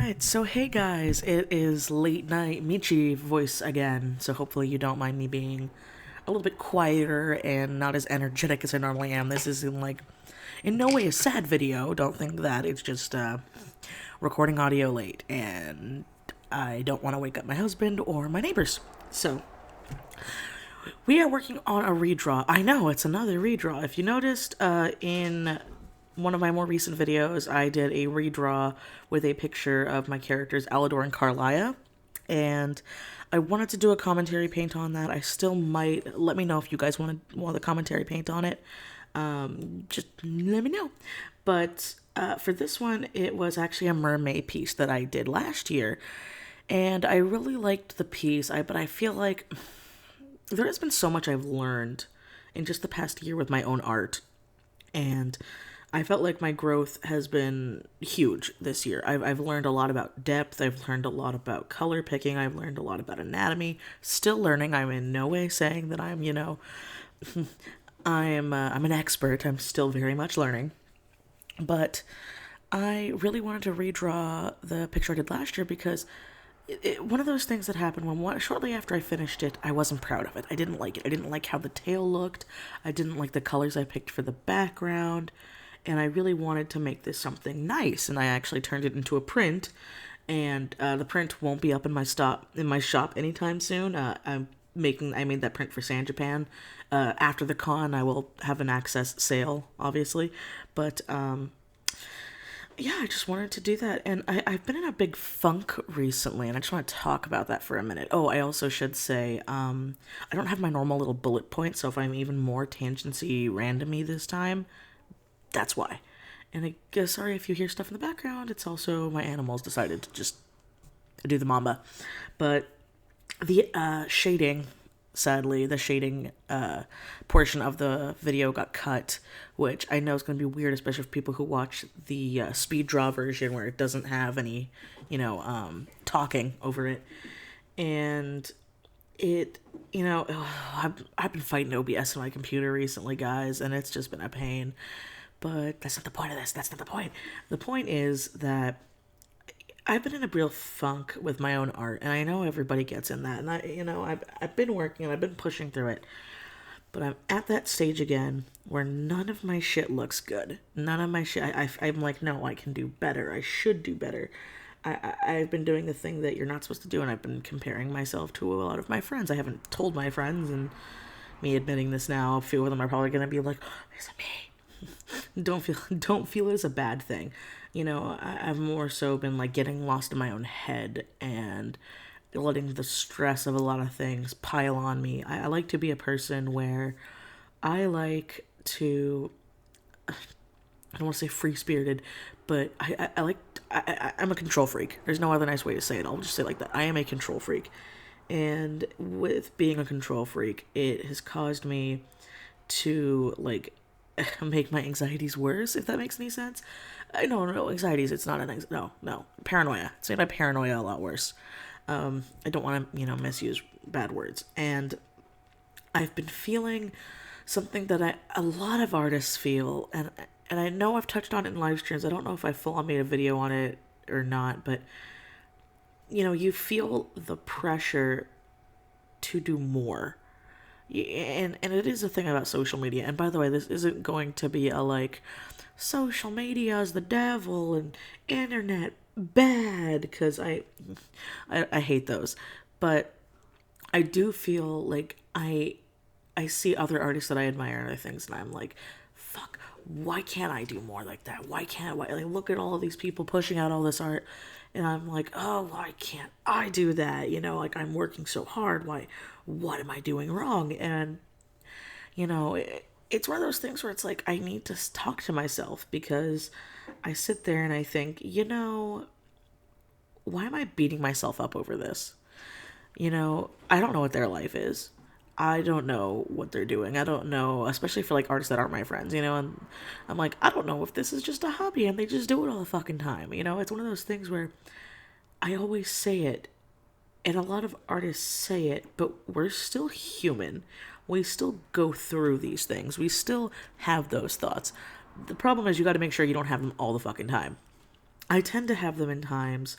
Alright, so hey guys, it is late night Michi voice again, so hopefully you don't mind me being a little bit quieter and not as energetic as I normally am. This is in no way a sad video, don't think that, it's just recording audio late, and I don't want to wake up my husband or my neighbors. So, we are working on a redraw. I know, it's another redraw. If you noticed, in one of my more recent videos, I did a redraw with a picture of my characters Alador and Carlia, and I wanted to do a commentary paint on that. I still might. Let me know if you guys want the commentary paint on it. Just let me know. But for this one, it was actually a mermaid piece that I did last year, and I really liked the piece. But I feel like there has been so much I've learned in just the past year with my own art, and I felt like my growth has been huge this year. I've learned a lot about depth. I've learned a lot about color picking. I've learned a lot about anatomy. Still learning. I'm in no way saying that I'm, I'm an expert. I'm still very much learning. But I really wanted to redraw the picture I did last year because one of those things that happened when shortly after I finished it, I wasn't proud of it. I didn't like it. I didn't like how the tail looked. I didn't like the colors I picked for the background. And I really wanted to make this something nice, and I actually turned it into a print, and the print won't be up in my shop anytime soon. I made that print for San Japan. After the con, I will have an access sale, obviously, but yeah, I just wanted to do that, and I've been in a big funk recently, and I just want to talk about that for a minute. Oh, I also should say, I don't have my normal little bullet points, so if I'm even more tangency randomy this time, that's why. And I guess, sorry if you hear stuff in the background, it's also my animals decided to just do the mamba. But the shading, sadly, the shading portion of the video got cut, which I know is going to be weird, especially for people who watch the speed draw version where it doesn't have any, talking over it. And it, I've been fighting OBS on my computer recently, guys, and it's just been a pain. But that's not the point of this. That's not the point. The point is that I've been in a real funk with my own art, and I know everybody gets in that. And I've been working and I've been pushing through it, but I'm at that stage again where none of my shit looks good. None of my shit. I'm like, no, I can do better. I should do better. I've been doing the thing that you're not supposed to do, and I've been comparing myself to a lot of my friends. I haven't told my friends, and me admitting this now, a few of them are probably gonna be like, oh, is it me? Don't feel it as a bad thing. I've more so been like getting lost in my own head and letting the stress of a lot of things pile on me. I like to be a person where I like to, I don't want to say free-spirited, but I'm a control freak. There's no other nice way to say it. I'll just say it like that. I am a control freak. And with being a control freak, it has caused me to make my anxieties worse, if that makes any sense. No, anxieties, it's not no, paranoia. It's made my paranoia a lot worse. I don't want to, misuse bad words. And I've been feeling something that a lot of artists feel, and I know I've touched on it in live streams. I don't know if I full on made a video on it or not, but, you feel the pressure to do more. And it is a thing about social media. And by the way, this isn't going to be a social media is the devil and internet bad, because I hate those. But I do feel like I see other artists that I admire and other things, and I'm like, fuck, why can't I do more like that? Why look at all of these people pushing out all this art, and I'm like, oh, why can't I do that? I'm working so hard. What am I doing wrong? And, it's one of those things where it's like, I need to talk to myself, because I sit there and I think, why am I beating myself up over this? I don't know what their life is. I don't know what they're doing. I don't know, especially for artists that aren't my friends, and I'm like, I don't know if this is just a hobby and they just do it all the fucking time. It's one of those things where I always say it, and a lot of artists say it, but we're still human. We still go through these things. We still have those thoughts. The problem is you got to make sure you don't have them all the fucking time. I tend to have them in times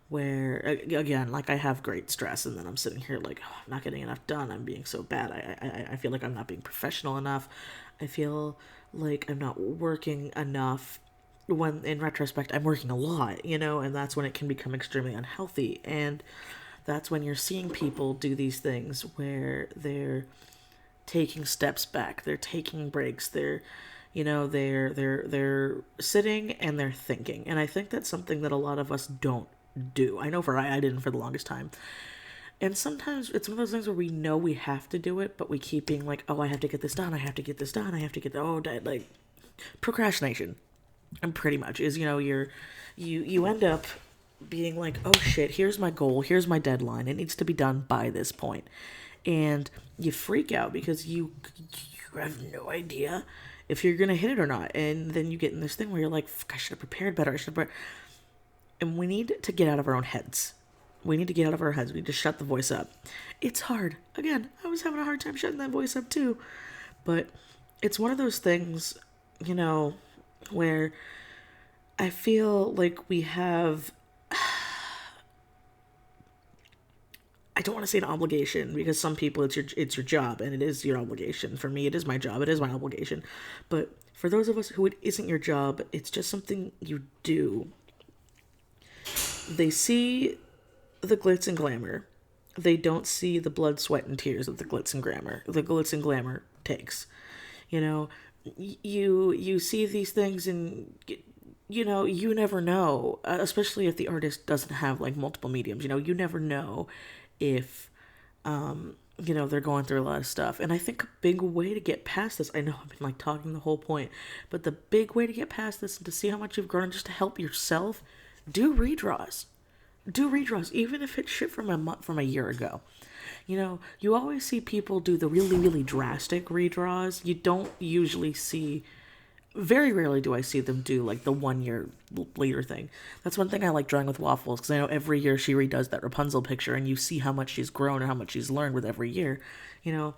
where, again, like I have great stress, and then I'm sitting here like, oh, I'm not getting enough done. I'm being so bad. I feel like I'm not being professional enough. I feel like I'm not working enough. When in retrospect, I'm working a lot, and that's when it can become extremely unhealthy. And that's when you're seeing people do these things where they're taking steps back, they're taking breaks, they're sitting and they're thinking. And I think that's something that a lot of us don't do. I know I didn't for the longest time. And sometimes it's one of those things where we know we have to do it, but we keep being like, oh, I have to get this done, I have to get this done, I have to get, like, procrastination. And pretty much is, you end up being like, oh shit, here's my goal, here's my deadline, it needs to be done by this point. And you freak out because you have no idea if you're gonna hit it or not. And then you get in this thing where you're like, I should have prepared better, and we need to get out of our own heads. We need to get out of our heads. We need to shut the voice up. It's hard. Again, I was having a hard time shutting that voice up too. But it's one of those things, where I feel like we have, I don't want to say an obligation, because some people it's your job and it is your obligation. For me, it is my job. It is my obligation. But for those of us who it isn't your job, it's just something you do. They see the glitz and glamour. They don't see the blood, sweat, and tears that the glitz and glamour takes. You see these things, and you never know, especially if the artist doesn't have like multiple mediums. You never know if they're going through a lot of stuff. And I think a big way to get past this, I know I've been like talking the whole point, but the big way to get past this and to see how much you've grown and just to help yourself, do redraws. Even if it's shit from a year ago. You always see people do the really, really drastic redraws. You don't usually see, very rarely do I see them do like the 1 year later thing. That's one thing I like drawing with Waffles, because I know every year she redoes that Rapunzel picture, and you see how much she's grown and how much she's learned with every year. The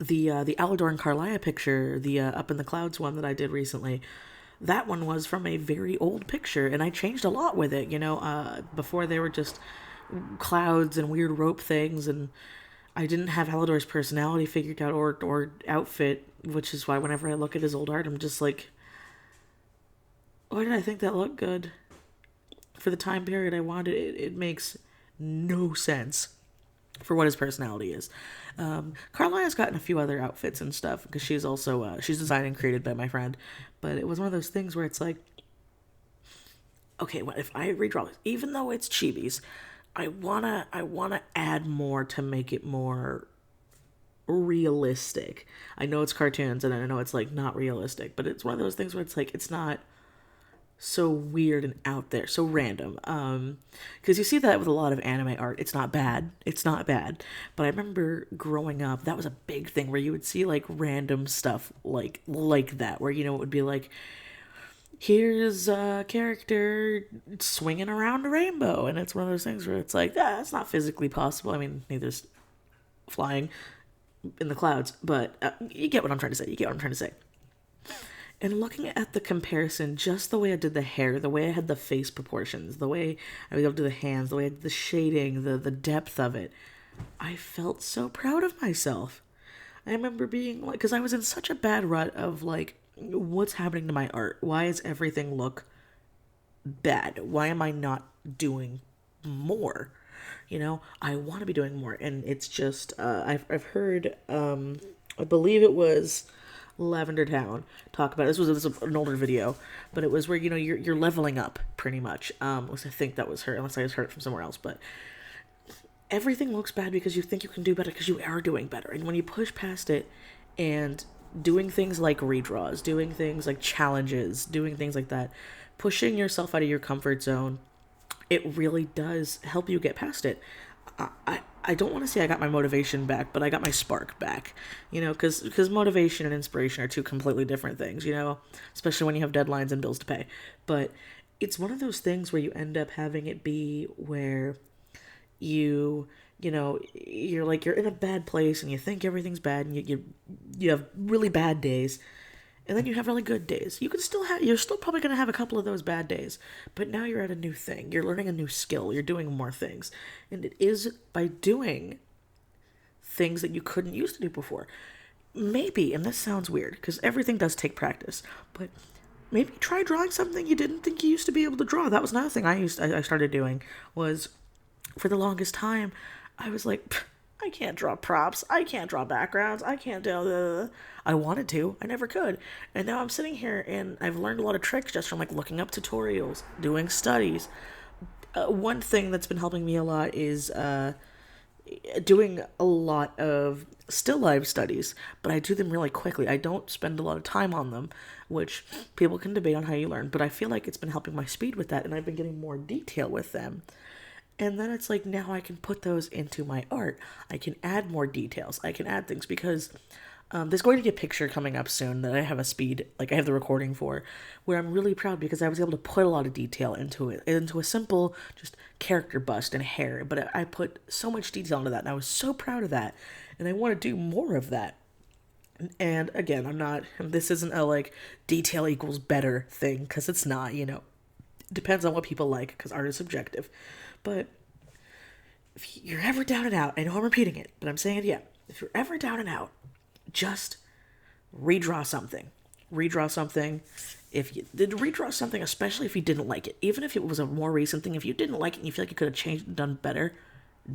Alador and Carlia picture, the Up in the Clouds one that I did recently, that one was from a very old picture, and I changed a lot with it. Before they were just clouds and weird rope things, and I didn't have Alador's personality figured out or outfit, which is why whenever I look at his old art, I'm just like, why did I think that looked good? For the time period I wanted, it makes no sense for what his personality is. Carlia's gotten a few other outfits and stuff, because she's also she's designed and created by my friend. But it was one of those things where it's like, okay, what if I redraw this? Even though it's chibis, I wanna add more to make it more realistic. I know it's cartoons, and I know it's like not realistic, but it's one of those things where it's like, it's not so weird and out there, so random. Because you see that with a lot of anime art. It's not bad. But I remember growing up, that was a big thing where you would see like random stuff like that, where it would be like, here's a character swinging around a rainbow, and it's one of those things where it's like, that's not physically possible. I mean, neither's flying in the clouds, but you get what I'm trying to say. And looking at the comparison, just the way I did the hair, the way I had the face proportions, the way I was able to do the hands, the way I did the shading, the depth of it, I felt so proud of myself. I remember being like, because I was in such a bad rut of like, what's happening to my art? Why does everything look bad? Why am I not doing more? I want to be doing more. And it's just, I've heard, I believe it was Lavender Town talk about it. This was an older video, but it was where you're leveling up pretty much. I think that was her, unless I just heard it from somewhere else. But everything looks bad because you think you can do better, because you are doing better. And when you push past it and doing things like redraws, doing things like challenges, doing things like that, pushing yourself out of your comfort zone, it really does help you get past it. I don't want to say I got my motivation back, but I got my spark back, because motivation and inspiration are two completely different things, especially when you have deadlines and bills to pay. But it's one of those things where you end up having it be where you're in a bad place and you think everything's bad, and you have really bad days, And then you have really good days. You're still probably going to have a couple of those bad days, but now you're at a new thing. You're learning a new skill. You're doing more things. And it is by doing things that you couldn't used to do before. Maybe, and this sounds weird, because everything does take practice, but maybe try drawing something you didn't think you used to be able to draw. That was another thing I started doing, was for the longest time, I was like, I can't draw props. I can't draw backgrounds. I can't do. I wanted to. I never could. And now I'm sitting here and I've learned a lot of tricks just from like looking up tutorials, doing studies. One thing that's been helping me a lot is doing a lot of still life studies, but I do them really quickly. I don't spend a lot of time on them, which people can debate on how you learn, but I feel like it's been helping my speed with that, and I've been getting more detail with them. And then it's like, now I can put those into my art. I can add more details. I can add things because there's going to be a picture coming up soon that I have I have the recording for, where I'm really proud because I was able to put a lot of detail into it, into a simple just character bust and hair. But I put so much detail into that, and I was so proud of that. And I want to do more of that. And again, this isn't a like detail equals better thing, because it's not, depends on what people like, because art is subjective. But if you're ever down and out, I know I'm repeating it, but I'm saying it again. If you're ever down and out, just redraw something. Redraw something. If you did redraw something, especially if you didn't like it, even if it was a more recent thing, if you didn't like it and you feel like you could have changed and done better,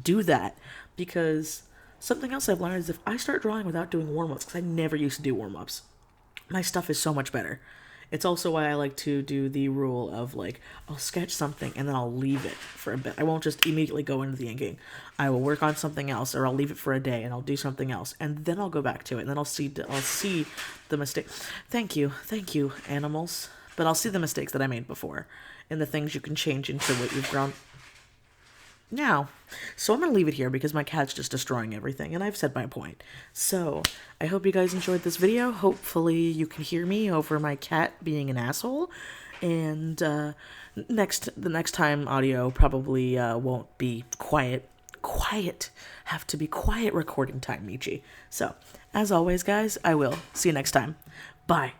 do that. Because something else I've learned is if I start drawing without doing warm-ups, because I never used to do warm-ups, my stuff is so much better. It's also why I like to do the rule of, like, I'll sketch something and then I'll leave it for a bit. I won't just immediately go into the inking. I will work on something else, or I'll leave it for a day and I'll do something else, and then I'll go back to it, and then I'll see the mistake. Thank you, animals. But I'll see the mistakes that I made before, and the things you can change into what you've grown. Now, so I'm going to leave it here because my cat's just destroying everything, and I've said my point. So, I hope you guys enjoyed this video. Hopefully you can hear me over my cat being an asshole, and the next time audio probably won't be quiet. Have to be quiet recording time, Michi. So, as always, guys, I will see you next time. Bye.